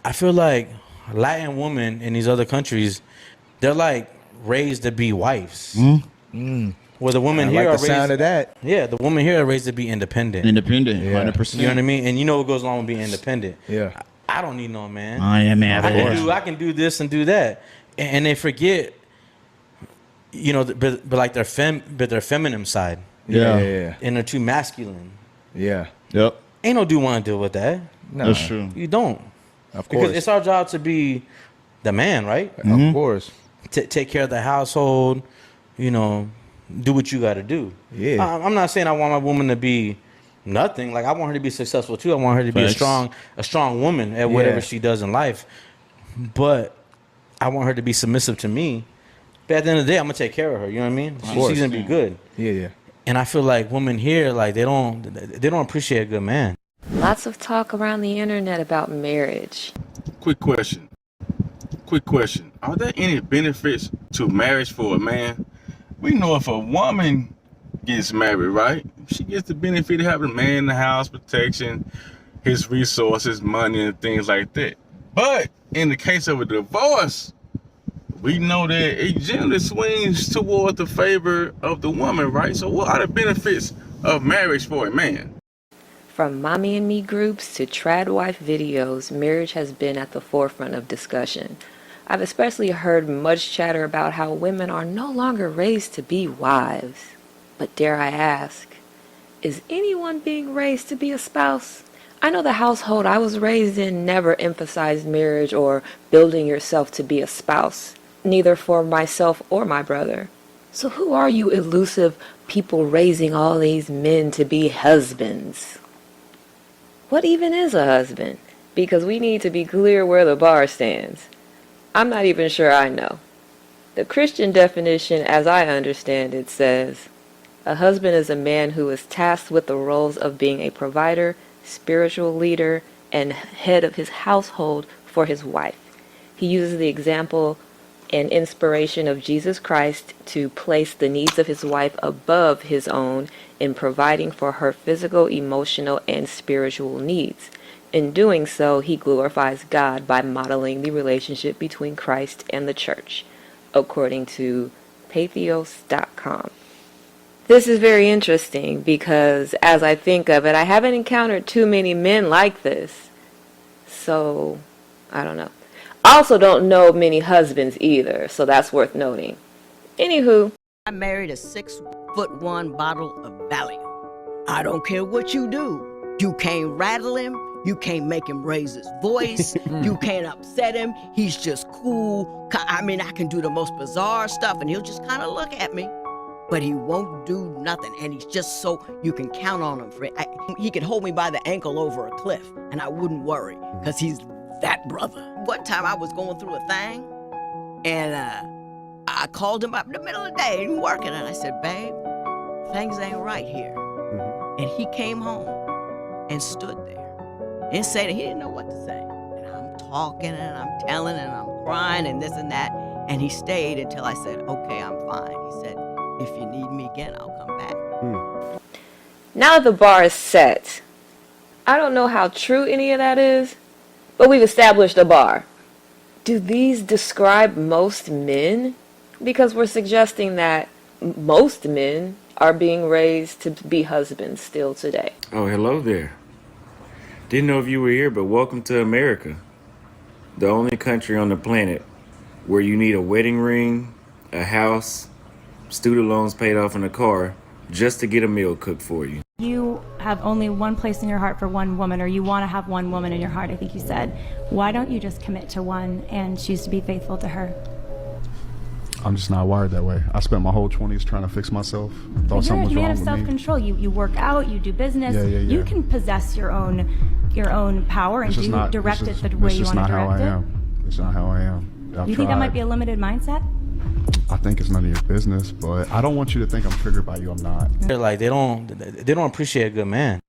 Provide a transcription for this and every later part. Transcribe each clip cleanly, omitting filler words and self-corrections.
I feel like Latin women in these other countries, they're like raised to be wives. Where the women I here like are the sound raised, of that. yeah, the women here are raised to be independent. Independent, Yeah. You know what I 100%. mean? And you know what goes along with being independent. Yeah. I don't need no man. I am Of I can course. do this and do that, and they forget, but like their feminine side, Yeah. Yeah. Yeah. and they're too masculine. Yeah. Yep. Ain't no dude want to deal with that. No. That's true. You don't, Of because course. it's our job to be the man, right? Of course. Take care of the household, you know, do what you got to do. Yeah. I'm not saying I want my woman to be nothing. Like I want her to be successful too. I want her to be Facts. a strong woman at whatever Yeah. she does in life. But I want her to be submissive to me. But at the end of the day, I'm gonna take care of her. You know what I mean? course. She's gonna be good. Yeah. Yeah. And I feel like women here, like they don't appreciate a good man. Lots of talk around the internet about marriage. Quick question. Quick question. Are there any benefits to marriage for a man? We know if a woman gets married, right? She gets the benefit of having a man in the house, protection, his resources, money, and things like that. But in the case of a divorce, we know that it generally swings toward the favor of the woman, right? So what are the benefits of marriage for a man? From mommy and me groups to trad wife videos, marriage has been at the forefront of discussion. I've especially heard much chatter about how women are no longer raised to be wives. But dare I ask, is anyone being raised to be a spouse? I know the household I was raised in never emphasized marriage or building yourself to be a spouse, neither for myself or my brother. So who are you elusive people raising all these men to be husbands? What even is a husband? Because we need to be clear where the bar stands. I'm not even sure I know. The Christian definition, as I understand it, says, a husband is a man who is tasked with the roles of being a provider, spiritual leader, and head of his household for his wife. He uses the example and inspiration of Jesus Christ to place the needs of his wife above his own in providing for her physical, emotional, and spiritual needs. In doing so, he glorifies God by modeling the relationship between Christ and the church, according to Patheos.com. This is very interesting because, as I think of it, I haven't encountered too many men like this. So, I don't know. I also don't know many husbands either, so that's worth noting. Anywho, I married a 6'1" bottle of Valium. I don't care what you do. You can't rattle him. You can't make him raise his voice. You can't upset him. He's just cool. I mean, I can do the most bizarre stuff and he'll just kind of look at me. But he won't do nothing. And he's just so you can count on him. He could hold me by the ankle over a cliff and I wouldn't worry because he's that brother. One time I was going through a thing and I called him up in the middle of the day and working. And I said, babe, things ain't right here. And he came home and stood there and said, he didn't know what to say. And I'm talking and I'm telling and I'm crying and this and that. And he stayed until I said, okay, I'm fine. He said, if you need me again, I'll come back. now that the bar is set, I don't know how true any of that is, but we've established a bar. Do these describe most men? Because we're suggesting that most men are being raised to be husbands still today. Oh, hello there. Didn't know if you were here, but welcome to America. The only country on the planet where you need a wedding ring, a house, student loans paid off, in a car just to get a meal cooked for you. You have only one place in your heart for one woman, or you want to have one woman in your heart, I think you said. Why don't you just commit to one and choose to be faithful to her? I'm just not wired that way. I spent my whole 20s trying to fix myself. Thought You're something a was man wrong of with me. self-control. You work out, you do business. Yeah. You can possess your own power and It's just direct it the way you want to direct it. It's not how I am. You think that might be a limited mindset? I think it's none of your business, but I don't want you to think I'm triggered by you. I'm not. They're like they don't appreciate a good man.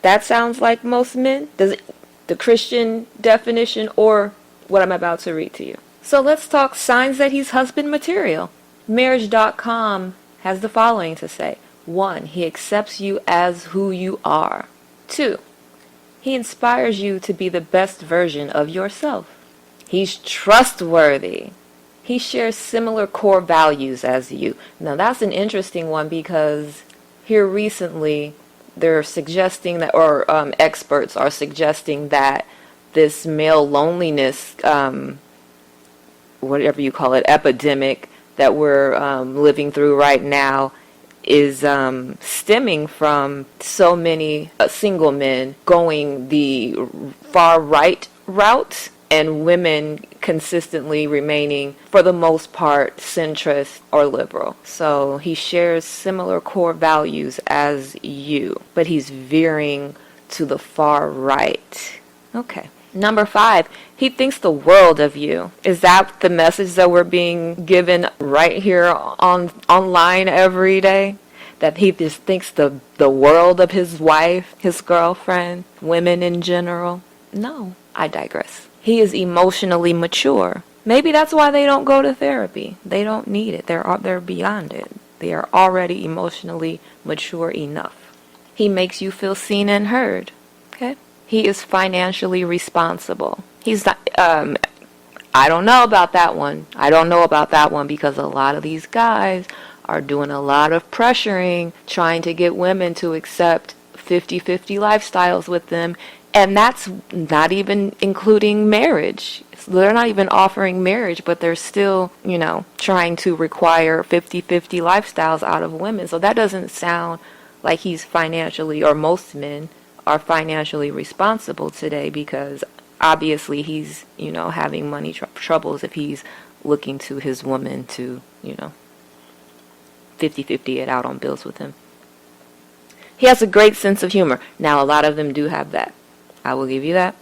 That sounds like most men. Does it, the Christian definition or what I'm about to read to you? So let's talk signs that he's husband material. Marriage.com has the following to say. 1. He accepts you as who you are. 2. He inspires you to be the best version of yourself. He's trustworthy. He shares similar core values as you. Now that's an interesting one because here recently they're suggesting that, or experts are suggesting that this male loneliness, whatever you call it, epidemic that we're living through right now is stemming from so many single men going the far right route and women consistently remaining, for the most part, centrist or liberal. So he shares similar core values as you, but he's veering to the far right. Okay. Number 5, he thinks the world of you. Is that the message that we're being given right here online every day? That he just thinks the world of his wife, his girlfriend, women in general? No, I digress. He is emotionally mature. Maybe that's why they don't go to therapy. They don't need it. They're beyond it. They are already emotionally mature enough. He makes you feel seen and heard. Okay? He is financially responsible. He's not, I don't know about that one. I don't know about that one because a lot of these guys are doing a lot of pressuring, trying to get women to accept 50-50 lifestyles with them. And that's not even including marriage. They're not even offering marriage, but they're still, trying to require 50-50 lifestyles out of women. So that doesn't sound like he's financially, or most men are financially responsible today, because obviously he's, having money troubles if he's looking to his woman to, 50-50 it out on bills with him. He has a great sense of humor. Now, a lot of them do have that. I will give you that.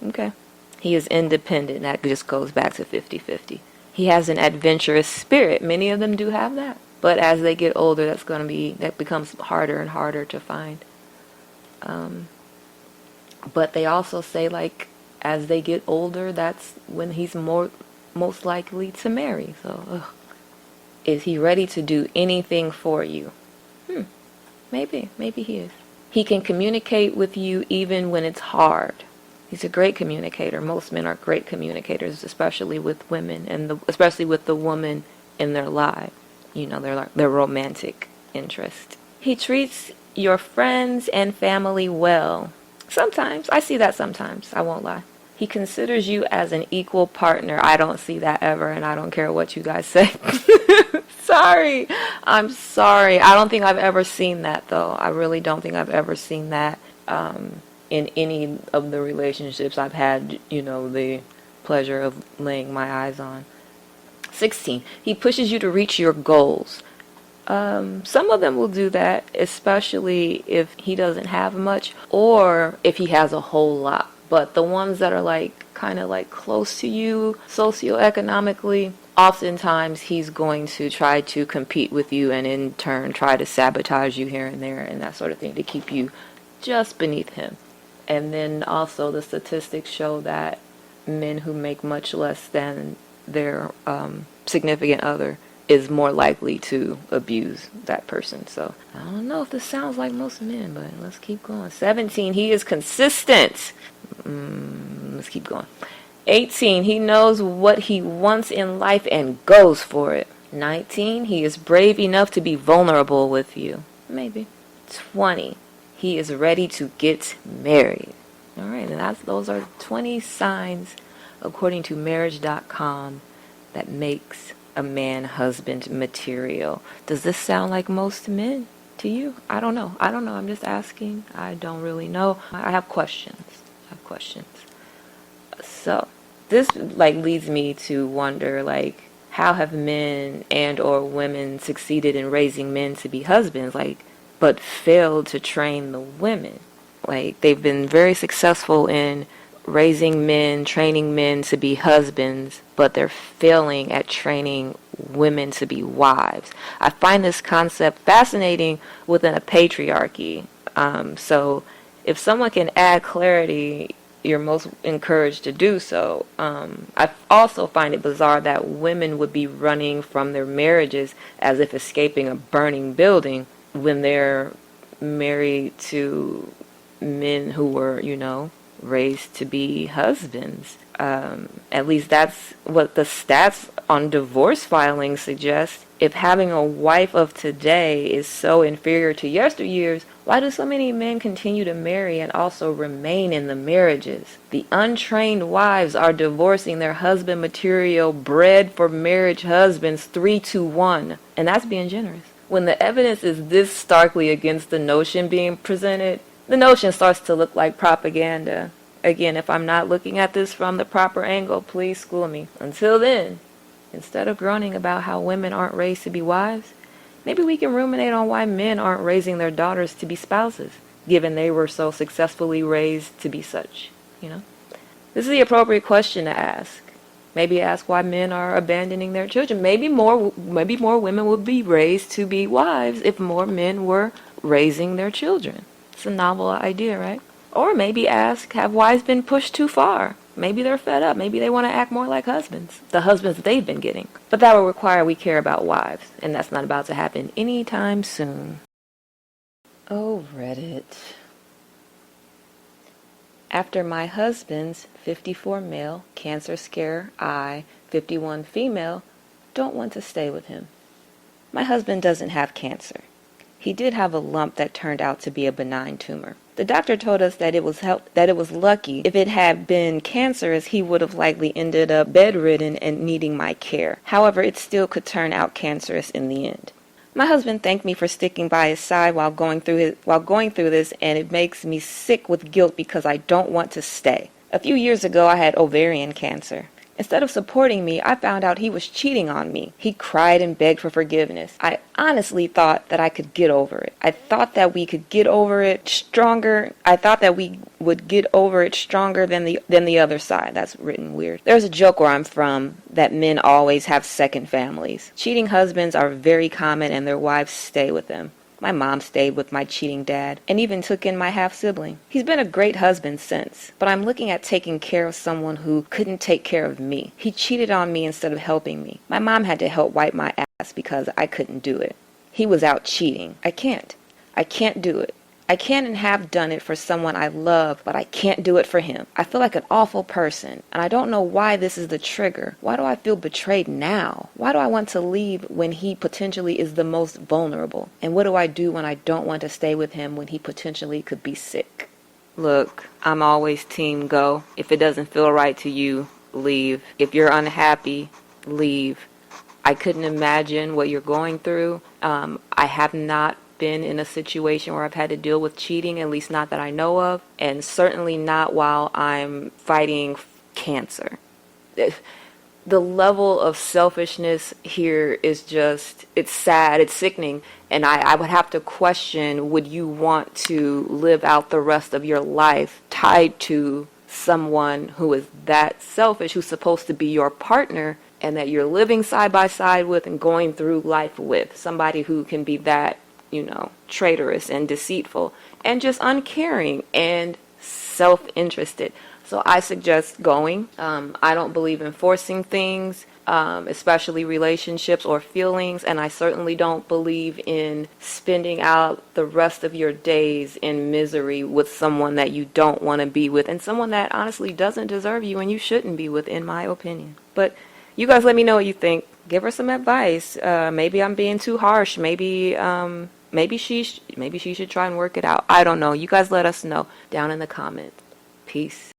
Okay. He is independent. That just goes back to 50-50. He has an adventurous spirit. Many of them do have that. But as they get older, that becomes harder and harder to find. But they also say, as they get older, that's when he's most likely to marry. So, is he ready to do anything for you? Maybe he is. He can communicate with you even when it's hard. He's a great communicator. Most men are great communicators, especially with women, and especially with the woman in their life. Their romantic interest. He treats your friends and family well. Sometimes. I see that sometimes. I won't lie. He considers you as an equal partner. I don't see that ever, and I don't care what you guys say. Sorry. I'm sorry. I don't think I've ever seen that, though. I really don't think I've ever seen that in any of the relationships I've had, the pleasure of laying my eyes on. 16. He pushes you to reach your goals. Some of them will do that, especially if he doesn't have much or if he has a whole lot. But the ones that are kind of close to you socioeconomically, oftentimes he's going to try to compete with you and in turn try to sabotage you here and there and that sort of thing to keep you just beneath him. And then also the statistics show that men who make much less than their significant other is more likely to abuse that person. So I don't know if this sounds like most men, but let's keep going. 17, he is consistent. Let's keep going. 18, he knows what he wants in life and goes for it. 19, he is brave enough to be vulnerable with you. Maybe. 20, he is ready to get married. All right, and those are 20 signs, according to marriage.com, that makes a man husband material. Does this sound like most men to you? I don't know. I'm just asking. I don't really know. I have questions. So this leads me to wonder how have men and or women succeeded in raising men to be husbands but failed to train the women. They've been very successful in raising men, training men to be husbands, but they're failing at training women to be wives. I find this concept fascinating within a patriarchy. So if someone can add clarity, you're most encouraged to do so. I also find it bizarre that women would be running from their marriages as if escaping a burning building when they're married to men who were, raised to be husbands. At least that's what the stats on divorce filings suggest. If having a wife of today is so inferior to yesteryears, why do so many men continue to marry and also remain in the marriages? The untrained wives are divorcing their husband material bred for marriage husbands 3-1, and that's being generous. When the evidence is this starkly against the notion being presented, the notion starts to look like propaganda. Again, if I'm not looking at this from the proper angle, please school me. Until then, instead of groaning about how women aren't raised to be wives, maybe we can ruminate on why men aren't raising their daughters to be spouses, given they were so successfully raised to be such, This is the appropriate question to ask. Maybe ask why men are abandoning their children. Maybe more women would be raised to be wives if more men were raising their children. It's a novel idea, right? Or maybe ask, have wives been pushed too far? Maybe they're fed up. Maybe they want to act more like husbands, the husbands that they've been getting. But that will require we care about wives, and that's not about to happen anytime soon. Oh, Reddit. After my husband's 54 male cancer scare, I, 51 female, don't want to stay with him. My husband doesn't have cancer. He did have a lump that turned out to be a benign tumor. The doctor told us that it was lucky. If it had been cancerous, he would have likely ended up bedridden and needing my care. However, it still could turn out cancerous in the end. My husband thanked me for sticking by his side while going through this, and it makes me sick with guilt because I don't want to stay. A few years ago, I had ovarian cancer. Instead of supporting me, I found out he was cheating on me. He cried and begged for forgiveness. I honestly thought that I could get over it. I thought that we could get over it stronger. I thought that we would get over it stronger than the other side. That's written weird. There's a joke where I'm from that men always have second families. Cheating husbands are very common and their wives stay with them. My mom stayed with my cheating dad and even took in my half-sibling. He's been a great husband since, but I'm looking at taking care of someone who couldn't take care of me. He cheated on me instead of helping me. My mom had to help wipe my ass because I couldn't do it. He was out cheating. I can't do it. I can and have done it for someone I love, but I can't do it for him. I feel like an awful person, and I don't know why this is the trigger. Why do I feel betrayed now? Why do I want to leave when he potentially is the most vulnerable? And what do I do when I don't want to stay with him when he potentially could be sick? Look, I'm always team go. If it doesn't feel right to you, leave. If you're unhappy, leave. I couldn't imagine what you're going through. I have not been in a situation where I've had to deal with cheating, at least not that I know of, and certainly not while I'm fighting cancer. The level of selfishness here is just, it's sad, it's sickening, and I would have to question, would you want to live out the rest of your life tied to someone who is that selfish, who's supposed to be your partner, and that you're living side by side with and going through life with somebody who can be that traitorous and deceitful and just uncaring and self-interested. So I suggest going. I don't believe in forcing things, especially relationships or feelings, and I certainly don't believe in spending out the rest of your days in misery with someone that you don't want to be with and someone that honestly doesn't deserve you and you shouldn't be with, in my opinion. But you guys let me know what you think. Give her some advice. Maybe I'm being too harsh. Maybe she should try and work it out. I don't know. You guys let us know down in the comments. Peace.